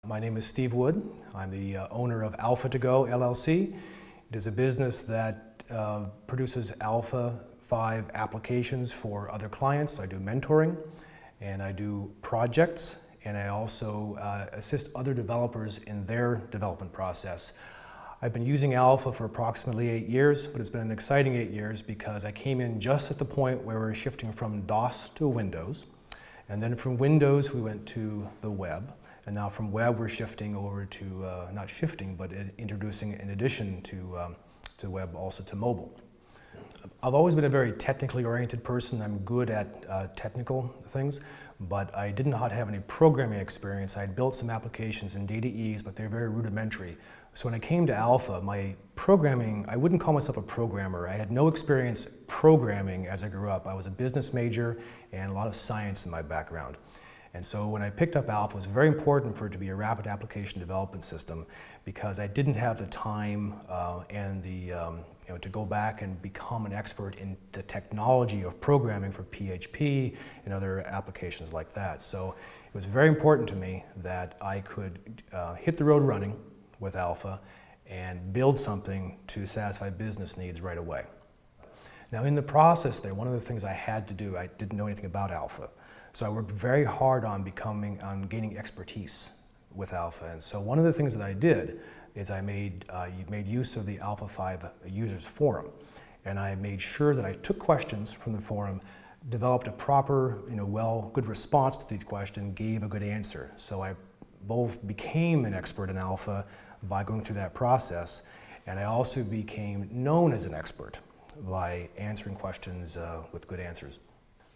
My name is Steve Wood. I'm the owner of AlphaToGo, LLC. It is a business that produces Alpha 5 applications for other clients. I do mentoring, and I do projects, and I also assist other developers in their development process. I've been using Alpha for approximately 8 years, but it's been an exciting 8 years because I came in just at the point where we were shifting from DOS to Windows, and then from Windows we went to the web. And now from web we're shifting over to, not shifting, but introducing in addition to web also to mobile. I've always been a very technically oriented person. I'm good at technical things, but I did not have any programming experience. I had built some applications in data ease, but they're very rudimentary. So when I came to Alpha, my programming, I wouldn't call myself a programmer. I had no experience programming as I grew up. I was a business major and a lot of science in my background. And so when I picked up Alpha, it was very important for it to be a rapid application development system because I didn't have the time and the, to go back and become an expert in the technology of programming for PHP and other applications like that. So it was very important to me that I could hit the road running with Alpha and build something to satisfy business needs right away. Now in the process there, one of the things I had to do, I didn't know anything about Alpha. So I worked very hard on gaining expertise with Alpha. And so one of the things that I did is I made use of the Alpha 5 users forum. And I made sure that I took questions from the forum, developed a proper, good response to each question, gave a good answer. So I both became an expert in Alpha by going through that process, and I also became known as an expert by answering questions with good answers.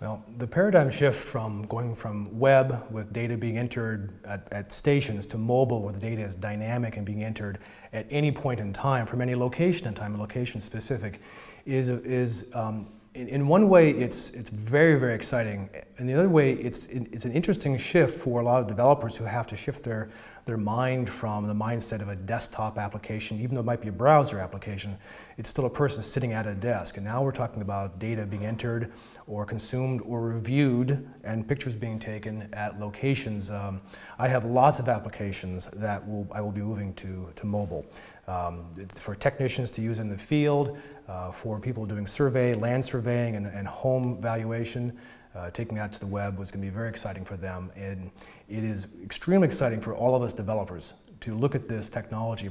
Well, the paradigm shift from going from web with data being entered at stations to mobile where the data is dynamic and being entered at any point in time from any location in time, location specific, is in one way it's very, very exciting. And the other way it's an interesting shift for a lot of developers who have to shift their mind from the mindset of a desktop application. Even though it might be a browser application, it's still a person sitting at a desk. And now we're talking about data being entered or consumed or reviewed and pictures being taken at locations. I have lots of applications that I will be moving to mobile. For technicians to use in the field, for people doing land surveying and home valuation. Taking that to the web was going to be very exciting for them, and it is extremely exciting for all of us developers to look at this technology,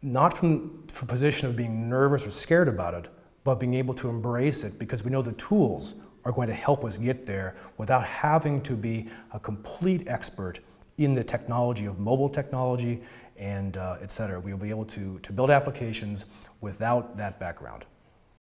not from a position of being nervous or scared about it, but being able to embrace it because we know the tools are going to help us get there without having to be a complete expert in the technology of mobile technology and et cetera. We'll be able to build applications without that background.